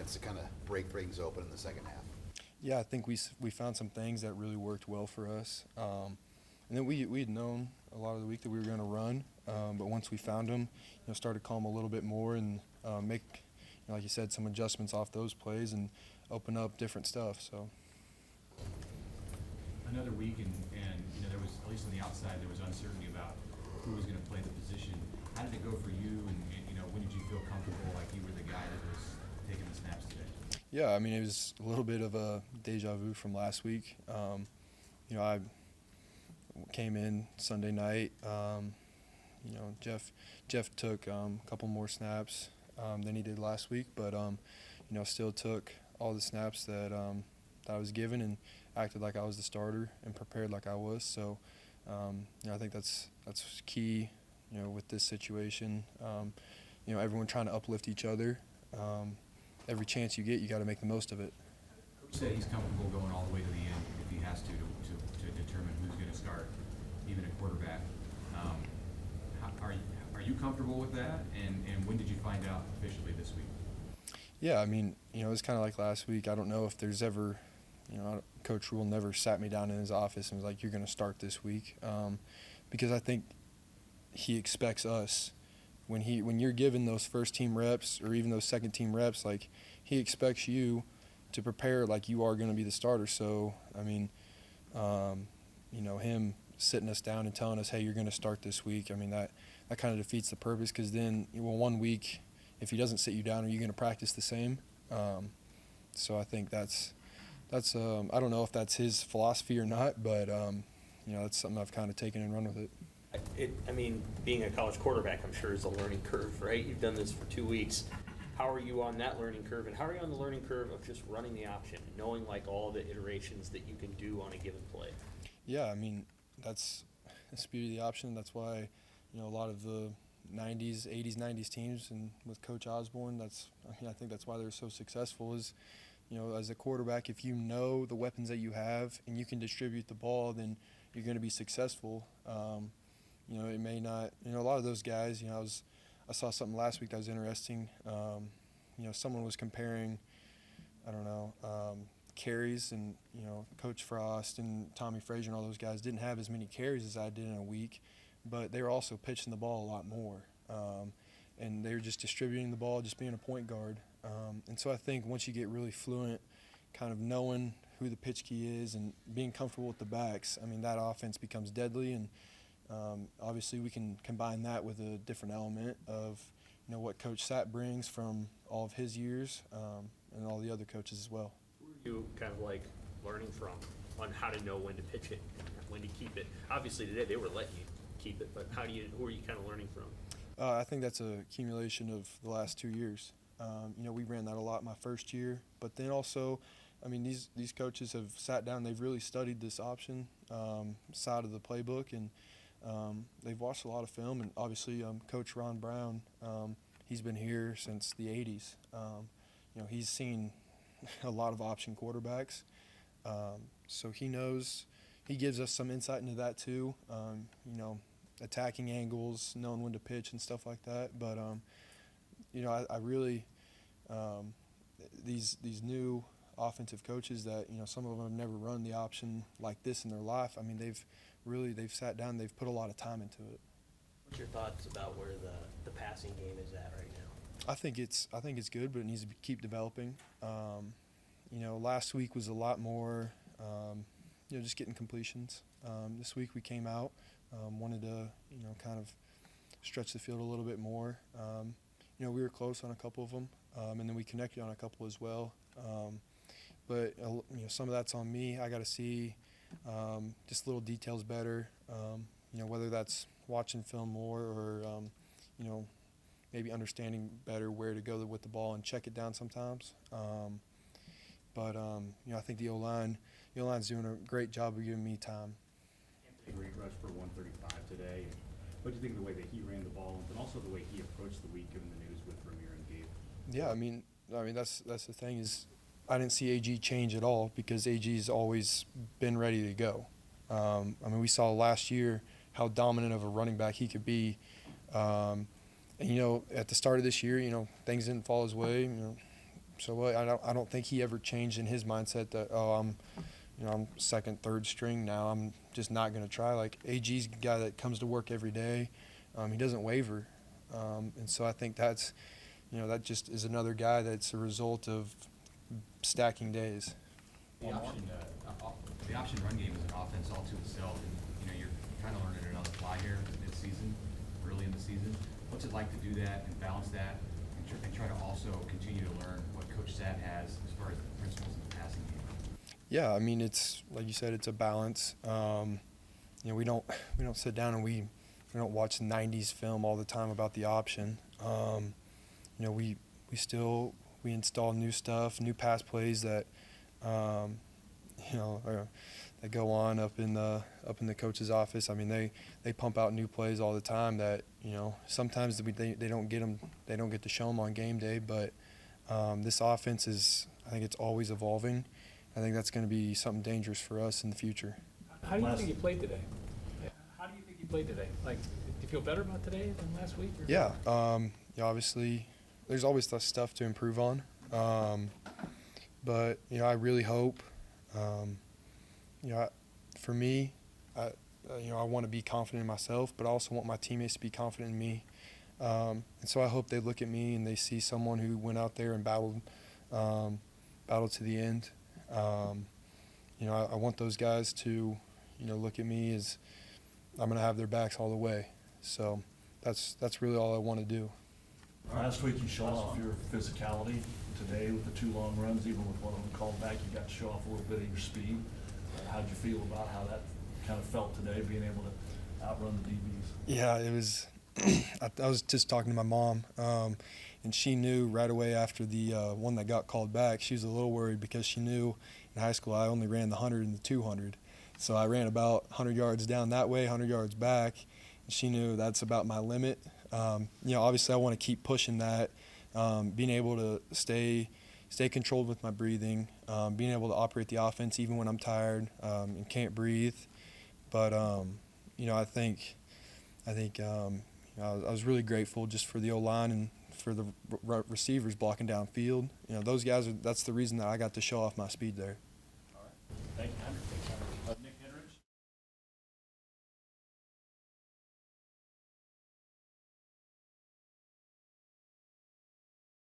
offense to kind of break things open in the second half? Yeah, I think we found some things that really worked well for us. And then we had known a lot of the week that we were going to run, but once we found them, started to call them a little bit more and make, like you said, some adjustments off those plays and open up different stuff. So another week, and there was, at least on the outside, there was uncertainty about who was going to play the position. How did it go for you, and when did you feel comfortable like you were the guy that was taking the snaps today? Yeah, I mean, it was a little bit of a deja vu from last week. I came in Sunday night. Jeff took a couple more snaps than he did last week, but still took all the snaps that I was given and acted like I was the starter and prepared like I was. So I think that's key. With this situation, everyone trying to uplift each other. Every chance you get, you got to make the most of it. Coach said he's comfortable going all the way to the end if he has to determine who's going to start, even a quarterback. Are you comfortable with that? And when did you find out officially this week? Yeah, I mean, it was kind of like last week. I don't know if there's ever, Coach Rule never sat me down in his office and was like, "You're going to start this week," because I think he expects us. When you're given those first team reps or even those second team reps, like he expects you to prepare like you are going to be the starter. So I mean, him sitting us down and telling us, "Hey, you're going to start this week." I mean that kind of defeats the purpose, because then 1 week, if he doesn't sit you down, are you going to practice the same? So I think that's I don't know if that's his philosophy or not, but that's something I've kind of taken and run with it. Being a college quarterback, I'm sure, is a learning curve, right? You've done this for 2 weeks. How are you on that learning curve, and how are you on the learning curve of just running the option, knowing like all the iterations that you can do on a given play? Yeah, I mean, that's the beauty of the option. That's why, a lot of the 90s, 80s, 90s teams and with Coach Osborne, I think that's why they're so successful is, as a quarterback, if you know the weapons that you have and you can distribute the ball, then you're going to be successful. It may not, a lot of those guys, I saw something last week that was interesting. Someone was comparing, carries, and, Coach Frost and Tommy Frazier and all those guys didn't have as many carries as I did in a week, but they were also pitching the ball a lot more. And they were just distributing the ball, just being a point guard. And so I think once you get really fluent, kind of knowing who the pitch key is and being comfortable with the backs, I mean, that offense becomes deadly. And obviously we can combine that with a different element of, what Coach Sapp brings from all of his years and all the other coaches as well. Who are you kind of like learning from on how to know when to pitch it, when to keep it? Obviously today they were letting you keep it, but who are you kind of learning from? I think that's a accumulation of the last 2 years. We ran that a lot my first year, but then also, these coaches have sat down, they've really studied this option side of the playbook, and they've watched a lot of film. And obviously Coach Ron Brown, he's been here since the 80s. He's seen a lot of option quarterbacks, so he knows, he gives us some insight into that too, attacking angles, knowing when to pitch and stuff like that. But I really these new offensive coaches that some of them have never run the option like this in their life. I mean, they've sat down, they've put a lot of time into it. What's your thoughts about where the passing game is at right now? I think it's good, but it needs to keep developing. Last week was a lot more just getting completions. This week we came out, wanted to kind of stretch the field a little bit more. We were close on a couple of them, and then we connected on a couple as well. But some of that's on me. I got to see just little details better. Whether that's watching film more or maybe understanding better where to go with the ball and check it down sometimes. But I think the O-line's doing a great job of giving me time. Great rush for 135 today. What do you think of the way that he ran the ball, and also the way he approached the week, given the news with Ramir and Gabe? Yeah, that's the thing is, I didn't see AG change at all because AG's always been ready to go. We saw last year how dominant of a running back he could be. And at the start of this year, things didn't fall his way. So I don't think he ever changed in his mindset that, I'm second, third string now. I'm just not going to try. Like, AG's a guy that comes to work every day. He doesn't waver. And so I think that just is another guy that's a result of stacking days. The option run game is an offense all to itself, and you're kind of learning it on the fly here mid-season, early in the season. What's it like to do that and balance that, and try to also continue to learn what Coach Satt has as far as the principles in the passing game? Yeah, I mean, it's like you said, it's a balance. We don't sit down and we don't watch 90s film all the time about the option. We install new stuff, new pass plays that that go on up in the coach's office. I mean, they pump out new plays all the time that sometimes they don't get to show them on game day. But this offense I think it's always evolving. I think that's going to be something dangerous for us in the future. How do you think you played today? How do you think you played today? Like, do you feel better about today than last week? Or? Yeah. Obviously, there's always stuff to improve on. But I really hope. For me, I want to be confident in myself, but I also want my teammates to be confident in me. And so I hope they look at me and they see someone who went out there and battled to the end. I want those guys to, look at me as I'm going to have their backs all the way. So that's really all I want to do. Last week you showed off your physicality. Today with the 2 long runs, even with one of them called back, you got to show off a little bit of your speed. How'd you feel about how that kind of felt today, being able to outrun the DBs? Yeah, it was I was just talking to my mom, and she knew right away after the one that got called back. She was a little worried because she knew in high school I only ran the 100 and the 200. So I ran about 100 yards down that way, 100 yards back, and she knew that's about my limit. Obviously I want to keep pushing that, being able to stay controlled with my breathing, being able to operate the offense even when I'm tired and can't breathe. But I think I was really grateful just for the O-line and for the receivers blocking downfield. Those guys that's the reason that I got to show off my speed there.